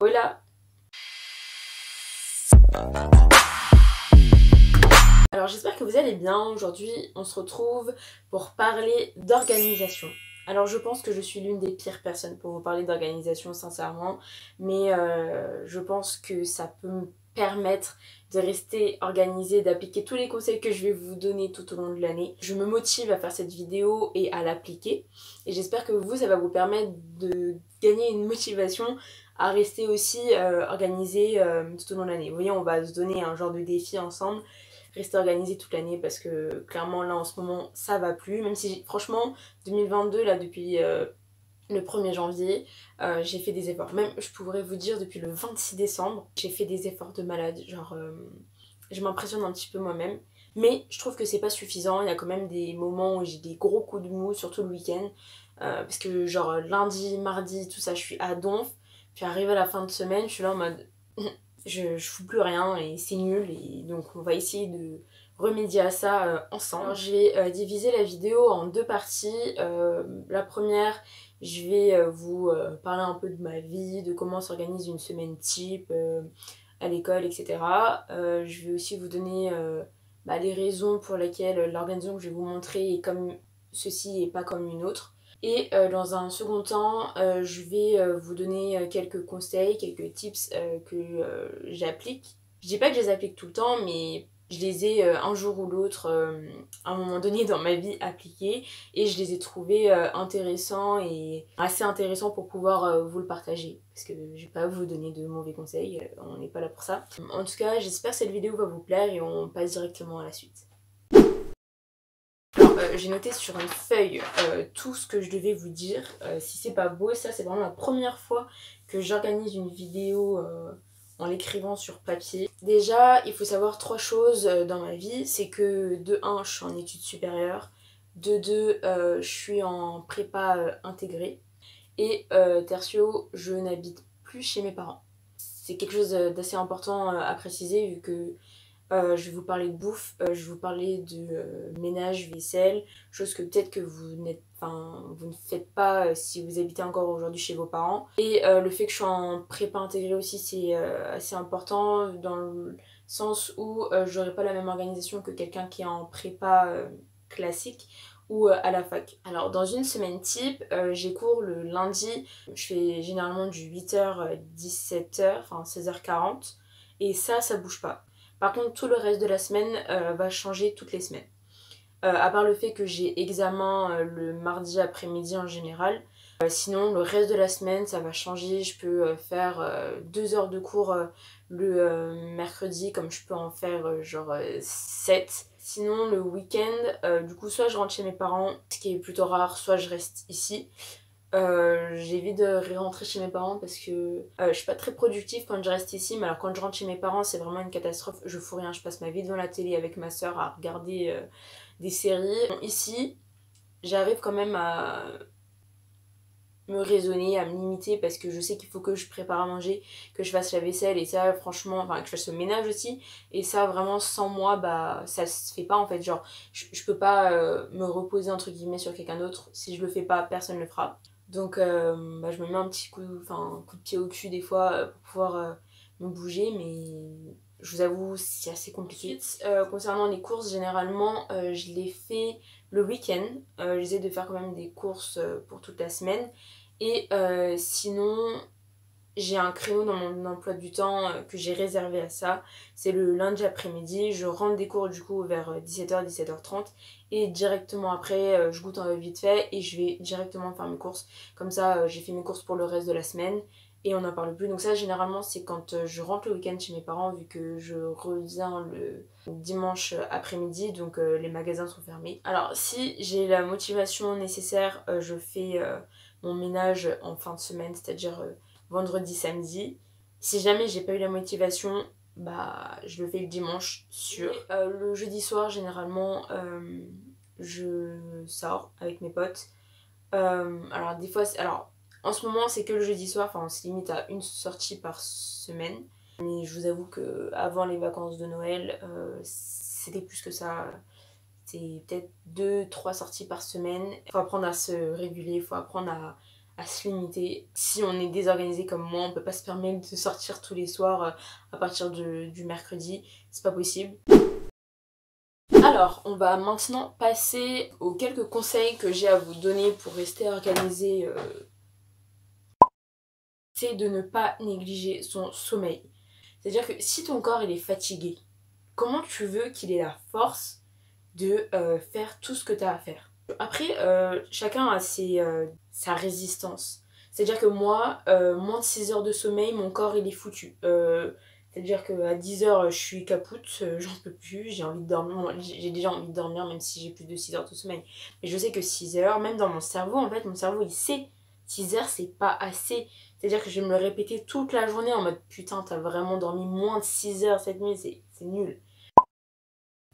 Voilà. Alors j'espère que vous allez bien. Aujourd'hui on se retrouve pour parler d'organisation. Alors je pense que je suis l'une des pires personnes pour vous parler d'organisation sincèrement, mais je pense que ça peut me permettre de rester organisée, d'appliquer tous les conseils que je vais vous donner tout au long de l'année. Je me motive à faire cette vidéo et à l'appliquer, et j'espère que vous, ça va vous permettre de gagner une motivation à rester aussi organisée tout au long de l'année. Vous voyez, on va se donner un genre de défi ensemble, rester organisé toute l'année, parce que clairement là en ce moment ça va plus, même si franchement 2022 là depuis le 1er janvier j'ai fait des efforts, même je pourrais vous dire depuis le 26 décembre j'ai fait des efforts de malade, genre je m'impressionne un petit peu moi-même, mais je trouve que c'est pas suffisant. Il y a quand même des moments où j'ai des gros coups de mou, surtout le week-end, parce que genre lundi, mardi, tout ça je suis à donf, puis arrivé à la fin de semaine je suis là en mode je fous plus rien et c'est nul, et donc on va essayer de remédier à ça ensemble. Alors, je vais diviser la vidéo en deux parties. La première, je vais vous parler un peu de ma vie, de comment s'organise une semaine type à l'école, etc. Je vais aussi vous donner les raisons pour lesquelles l'organisation que je vais vous montrer est comme ceci et pas comme une autre. Et dans un second temps, je vais vous donner quelques conseils, quelques tips que j'applique. Je dis pas que je les applique tout le temps, mais je les ai un jour ou l'autre, à un moment donné dans ma vie, appliqués, et je les ai trouvés intéressants et assez intéressants pour pouvoir vous le partager. Parce que je vais pas vous donner de mauvais conseils, on n'est pas là pour ça. En tout cas, j'espère que cette vidéo va vous plaire et on passe directement à la suite. J'ai noté sur une feuille tout ce que je devais vous dire. Si c'est pas beau, ça c'est vraiment la première fois que j'organise une vidéo en l'écrivant sur papier. Déjà, il faut savoir 3 choses dans ma vie. C'est que de 1, je suis en études supérieures. De 2, je suis en prépa intégrée. Et tertio, je n'habite plus chez mes parents. C'est quelque chose d'assez important à préciser, vu que je vais vous parler de bouffe, je vais vous parler de ménage, vaisselle, chose que peut-être que vous ne faites pas si vous habitez encore aujourd'hui chez vos parents. Et le fait que je sois en prépa intégrée aussi, c'est assez important dans le sens où j'aurai pas la même organisation que quelqu'un qui est en prépa classique ou à la fac. Alors dans une semaine type, j'ai cours le lundi, je fais généralement du 8h 17h, enfin 16h40, et ça bouge pas. Par contre, tout le reste de la semaine va changer toutes les semaines. À part le fait que j'ai examen le mardi après-midi en général. Sinon, le reste de la semaine, ça va changer. Je peux faire 2 heures de cours le mercredi, comme je peux en faire genre 7. Sinon, le week-end, du coup, soit je rentre chez mes parents, ce qui est plutôt rare, soit je reste ici. J'évite de rentrer chez mes parents parce que je suis pas très productive quand je reste ici, mais alors quand je rentre chez mes parents c'est vraiment une catastrophe, je fous rien, je passe ma vie devant la télé avec ma soeur à regarder des séries. Bon, ici j'arrive quand même à me raisonner, à me limiter, parce que je sais qu'il faut que je prépare à manger, que je fasse la vaisselle, et ça franchement, enfin que je fasse le ménage aussi, et ça vraiment sans moi ça se fait pas en fait, genre je peux pas me reposer entre guillemets sur quelqu'un d'autre. Si je le fais pas, personne le fera. Donc je me mets un petit coup de pied au cul des fois pour pouvoir me bouger, mais je vous avoue c'est assez compliqué. Concernant les courses, généralement je les fais le week-end. J'essaie de faire quand même des courses pour toute la semaine. Et sinon, j'ai un créneau dans mon emploi du temps que j'ai réservé à ça. C'est le lundi après-midi. Je rentre des cours du coup vers 17h, 17h30. Et directement après, je goûte un vite fait et je vais directement faire mes courses. Comme ça, j'ai fait mes courses pour le reste de la semaine. Et on n'en parle plus. Donc ça, généralement, c'est quand je rentre le week-end chez mes parents, vu que je reviens le dimanche après-midi, donc les magasins sont fermés. Alors, si j'ai la motivation nécessaire, je fais mon ménage en fin de semaine, c'est-à-dire vendredi, samedi. Si jamais j'ai pas eu la motivation, je le fais le dimanche sûr. Le jeudi soir, généralement, je sors avec mes potes. Alors des fois, alors en ce moment c'est que le jeudi soir, enfin on se limite à une sortie par semaine. Mais je vous avoue que avant les vacances de Noël, c'était plus que ça. C'est peut-être 2-3 sorties par semaine. Il faut apprendre à se réguler, il faut apprendre à se limiter. Si on est désorganisé comme moi, on peut pas se permettre de sortir tous les soirs à partir du mercredi, c'est pas possible. Alors, on va maintenant passer aux quelques conseils que j'ai à vous donner pour rester organisé. C'est de ne pas négliger son sommeil. C'est-à-dire que si ton corps il est fatigué, comment tu veux qu'il ait la force de faire tout ce que tu as à faire? Après, chacun a sa résistance. C'est-à-dire que moi, moins de 6 heures de sommeil, mon corps il est foutu. C'est-à-dire qu'à 10 heures, je suis capoute, j'en peux plus, j'ai envie de dormir. Bon, j'ai déjà envie de dormir, même si j'ai plus de 6 heures de sommeil. Mais je sais que 6 heures, même dans mon cerveau, en fait, mon cerveau il sait 6 heures, c'est pas assez. C'est-à-dire que je vais me le répéter toute la journée en mode putain, t'as vraiment dormi moins de 6 heures cette nuit, c'est nul.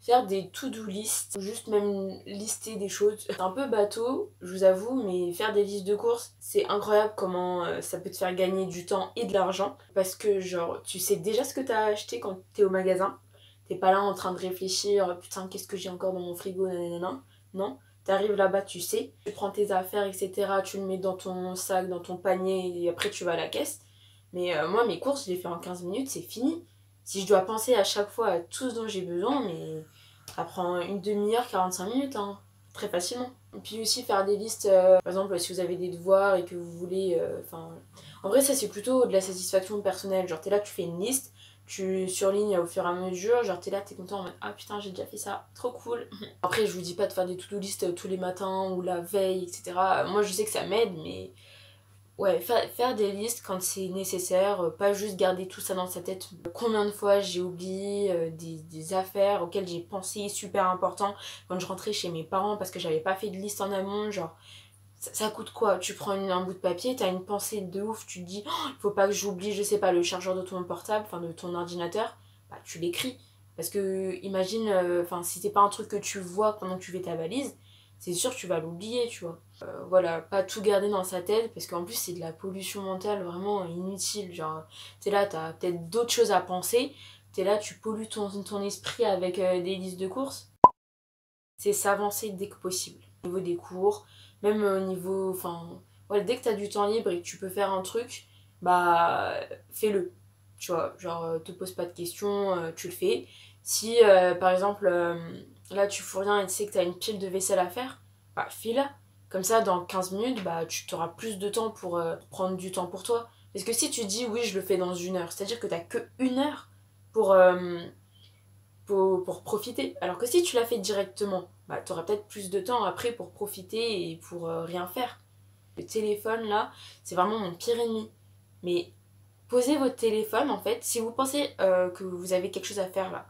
Faire des to-do list, ou juste même lister des choses. C'est un peu bateau, je vous avoue, mais faire des listes de courses, c'est incroyable comment ça peut te faire gagner du temps et de l'argent. Parce que genre, tu sais déjà ce que t'as acheté quand t'es au magasin. T'es pas là en train de réfléchir, putain, qu'est-ce que j'ai encore dans mon frigo, nanana. Non, t'arrives là-bas, tu sais. Tu prends tes affaires, etc. Tu le mets dans ton sac, dans ton panier, et après tu vas à la caisse. Mais moi, mes courses, je les fais en 15 minutes, c'est fini. Si je dois penser à chaque fois à tout ce dont j'ai besoin, mais ça prend une demi-heure, 45 minutes, hein, très facilement. Et puis aussi faire des listes, par exemple, si vous avez des devoirs et que vous voulez... en vrai, ça c'est plutôt de la satisfaction personnelle. Genre, t'es là, tu fais une liste, tu surlignes au fur et à mesure, genre t'es là, t'es content en mode ah putain, j'ai déjà fait ça, trop cool. Après, je vous dis pas de faire des to-do list tous les matins ou la veille, etc. Moi, je sais que ça m'aide, mais ouais, faire des listes quand c'est nécessaire, pas juste garder tout ça dans sa tête. Combien de fois j'ai oublié des affaires auxquelles j'ai pensé super important quand je rentrais chez mes parents parce que j'avais pas fait de liste en amont, genre ça coûte quoi? Tu prends un bout de papier, t'as une pensée de ouf, tu te dis oh, il faut pas que j'oublie, je sais pas, le chargeur de ton portable, enfin de ton ordinateur, bah tu l'écris. Parce que imagine, si c'est pas un truc que tu vois pendant que tu fais ta valise, c'est sûr que tu vas l'oublier, tu vois. Voilà, pas tout garder dans sa tête, parce qu'en plus c'est de la pollution mentale vraiment inutile. Genre, t'es là, t'as peut-être d'autres choses à penser, t'es là, tu pollues ton esprit avec des listes de courses. C'est s'avancer dès que possible. Au niveau des cours, même au niveau. Enfin, voilà, dès que t'as du temps libre et que tu peux faire un truc, bah fais-le. Tu vois, genre te pose pas de questions, tu le fais. Si par exemple là tu fous rien et tu sais que t'as une pile de vaisselle à faire, bah fais-la. Comme ça, dans 15 minutes, bah tu auras plus de temps pour prendre du temps pour toi. Parce que si tu dis oui, je le fais dans 1 heure, c'est-à-dire que t'as que 1 heure pour, pour profiter. Alors que si tu l'as fait directement, bah, tu auras peut-être plus de temps après pour profiter et pour rien faire. Le téléphone, là, c'est vraiment mon pire ennemi. Mais posez votre téléphone, en fait, si vous pensez que vous avez quelque chose à faire là,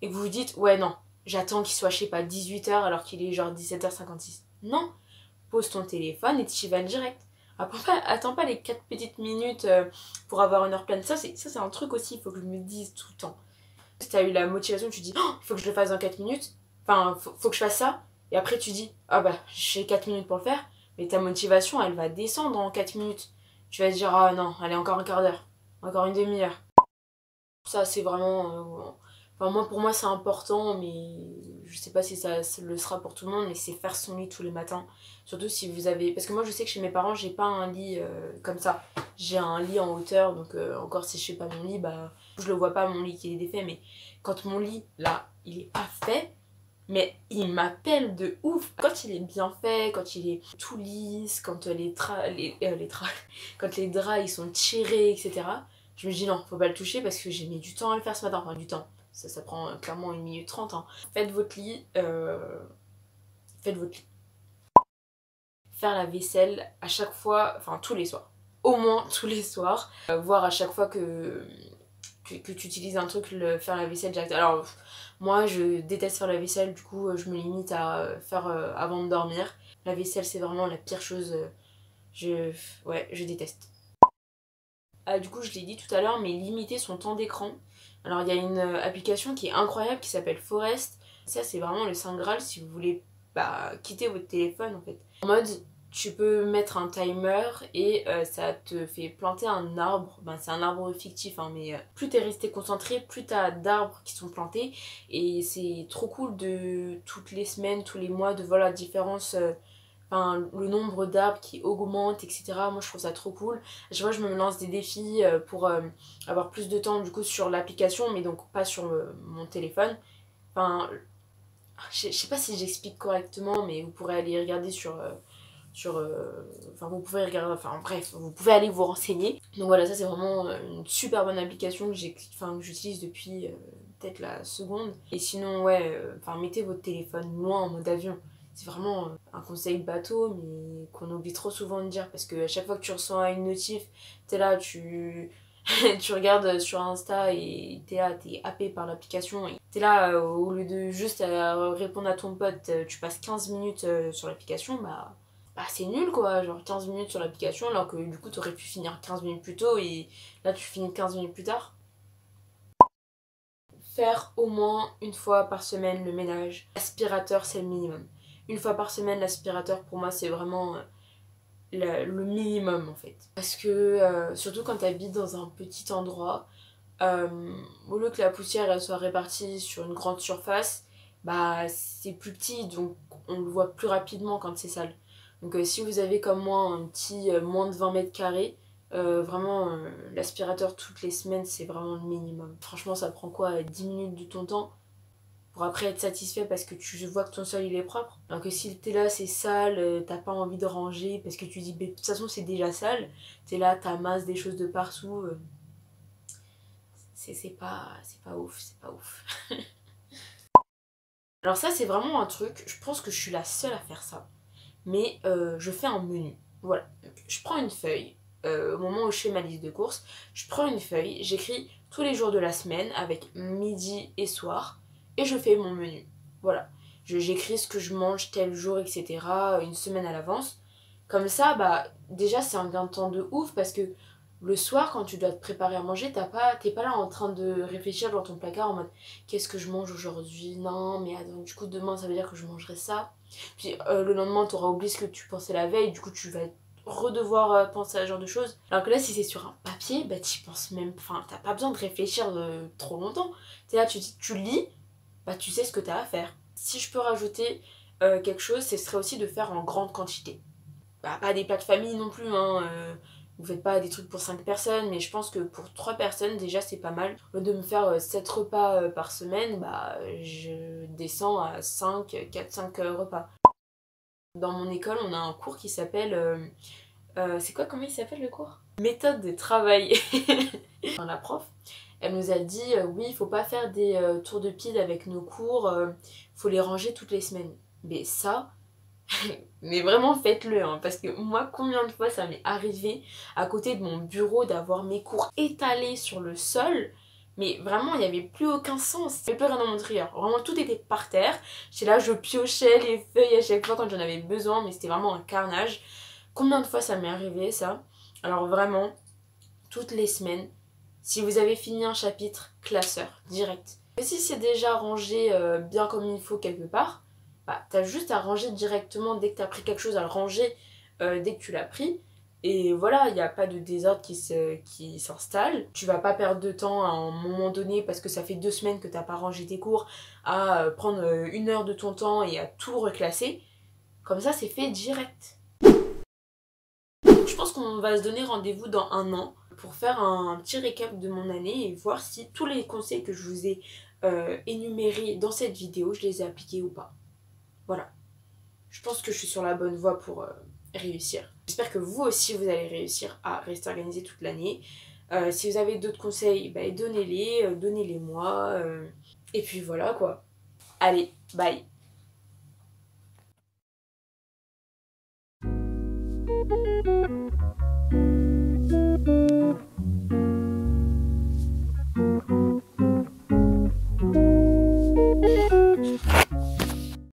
et que vous vous dites, ouais, non, j'attends qu'il soit, je sais pas, 18 h alors qu'il est genre 17 h 56. Non, pose ton téléphone et tu y vas direct. Attends pas les 4 petites minutes pour avoir 1 heure pleine. Ça, c'est un truc aussi, il faut que je me dise tout le temps. Si t'as eu la motivation, tu dis oh, il faut que je le fasse dans 4 minutes, enfin faut que je fasse ça, et après tu dis ah bah j'ai 4 minutes pour le faire, mais ta motivation elle va descendre en 4 minutes. Tu vas te dire ah non, allez encore un quart d'heure, encore une demi-heure. Ça c'est vraiment. Pour moi c'est important, mais je sais pas si ça le sera pour tout le monde, mais c'est faire son lit tous les matins. Surtout si vous avez. Parce que moi je sais que chez mes parents j'ai pas un lit comme ça. J'ai un lit en hauteur, donc encore si je fais pas mon lit, bah je le vois pas mon lit qui est défait, mais quand mon lit là il est pas fait, mais il m'appelle de ouf. Quand il est bien fait, quand il est tout lisse, quand quand les draps ils sont tirés, etc. Je me dis non, faut pas le toucher parce que j'ai mis du temps à le faire ce matin. Enfin, du temps. Ça prend clairement 1 minute 30. Hein. Faites votre lit. Faites votre lit. Faire la vaisselle à chaque fois, enfin tous les soirs. Au moins tous les soirs. Voir à chaque fois que tu utilises un truc, faire la vaisselle direct. Alors, moi je déteste faire la vaisselle, du coup je me limite à faire avant de dormir. La vaisselle c'est vraiment la pire chose. Je déteste. Ah, du coup, je l'ai dit tout à l'heure, mais limiter son temps d'écran. Alors, il y a une application qui est incroyable qui s'appelle Forest. Ça, c'est vraiment le Saint Graal si vous voulez quitter votre téléphone en fait. En mode, tu peux mettre un timer et ça te fait planter un arbre. Ben, c'est un arbre fictif, hein, mais plus t'es resté concentré, plus t'as d'arbres qui sont plantés. Et c'est trop cool de toutes les semaines, tous les mois, de voir la différence enfin, le nombre d'arbres qui augmente, etc. Moi, je trouve ça trop cool. À chaque fois, je me lance des défis pour avoir plus de temps, du coup, sur l'application, mais donc pas sur mon téléphone. Enfin, je sais pas si j'explique correctement, mais vous pourrez aller regarder enfin, vous pouvez regarder, enfin bref, vous pouvez aller vous renseigner. Donc voilà, ça c'est vraiment une super bonne application que j'utilise depuis peut-être la seconde. Et sinon, ouais, enfin mettez votre téléphone loin en mode avion. C'est vraiment un conseil bateau, mais qu'on oublie trop souvent de dire, parce que à chaque fois que tu reçois une notif, t'es là, tu regardes sur Insta et t'es là, t'es happé par l'application. Et t'es là, au lieu de juste répondre à ton pote, tu passes 15 minutes sur l'application, bah c'est nul quoi, genre 15 minutes sur l'application alors que du coup t'aurais pu finir 15 minutes plus tôt et là tu finis 15 minutes plus tard. Faire au moins une fois par semaine le ménage. Aspirateur c'est le minimum. Une fois par semaine l'aspirateur pour moi c'est vraiment le minimum en fait. Parce que surtout quand t'habites dans un petit endroit, au lieu que la poussière elle soit répartie sur une grande surface, bah c'est plus petit donc on le voit plus rapidement quand c'est sale. Donc si vous avez comme moi un petit moins de 20 mètres carrés, vraiment l'aspirateur toutes les semaines c'est vraiment le minimum. Franchement ça prend quoi 10 minutes de ton temps pour après être satisfait parce que tu vois que ton sol il est propre. Alors que si t'es là c'est sale, t'as pas envie de ranger parce que tu dis de toute façon c'est déjà sale, t'es là t'amasses des choses de partout. C'est pas ouf, c'est pas ouf. Alors ça c'est vraiment un truc, je pense que je suis la seule à faire ça. Mais je fais un menu. Voilà. Donc, je prends une feuille, au moment où je fais ma liste de courses, je prends une feuille, j'écris tous les jours de la semaine avec midi et soir, et je fais mon menu. Voilà. J'écris ce que je mange tel jour, etc. une semaine à l'avance. Comme ça, bah déjà c'est un gain de temps de ouf parce que le soir, quand tu dois te préparer à manger, t'es pas là en train de réfléchir dans ton placard en mode qu'est-ce que je mange aujourd'hui? Non, mais attends, du coup, demain ça veut dire que je mangerai ça. Puis le lendemain, t'auras oublié ce que tu pensais la veille, du coup, tu vas redevoir penser à ce genre de choses. Alors que là, si c'est sur un papier, bah t'y penses même. Enfin, t'as pas besoin de réfléchir trop longtemps. T'es là, tu lis, bah tu sais ce que t'as à faire. Si je peux rajouter quelque chose, ce serait aussi de faire en grande quantité. Bah, pas des plats de famille non plus, hein. Vous faites pas des trucs pour 5 personnes, mais je pense que pour 3 personnes, déjà, c'est pas mal. Au lieu de me faire 7 repas par semaine, bah, je descends à 4-5 repas. Dans mon école, on a un cours qui s'appelle... c'est quoi, comment il s'appelle le cours? Méthode de travail. La prof, elle nous a dit, oui, il faut pas faire des tours de pile avec nos cours, faut les ranger toutes les semaines. Mais ça... Mais vraiment faites-le, hein, parce que moi combien de fois ça m'est arrivé à côté de mon bureau d'avoir mes cours étalés sur le sol, mais vraiment il n'y avait plus aucun sens, il n'y avait plus rien dans mon trieur, vraiment tout était par terre, j'étais là je piochais les feuilles à chaque fois quand j'en avais besoin mais c'était vraiment un carnage. Combien de fois ça m'est arrivé ça? Alors vraiment, toutes les semaines, si vous avez fini un chapitre, classeur, direct. Et si c'est déjà rangé bien comme il faut quelque part, bah, t'as juste à ranger directement dès que t'as pris quelque chose, à le ranger dès que tu l'as pris. Et voilà, il n'y a pas de désordre qui s'installe. Tu vas pas perdre de temps à un moment donné parce que ça fait 2 semaines que t'as pas rangé tes cours à prendre 1 heure de ton temps et à tout reclasser. Comme ça, c'est fait direct. Je pense qu'on va se donner rendez-vous dans 1 an pour faire un petit récap de mon année et voir si tous les conseils que je vous ai énumérés dans cette vidéo, je les ai appliqués ou pas. Voilà. Je pense que je suis sur la bonne voie pour réussir. J'espère que vous aussi, vous allez réussir à rester organisé toute l'année. Si vous avez d'autres conseils, bah, donnez-les moi. Et puis voilà quoi. Allez, bye!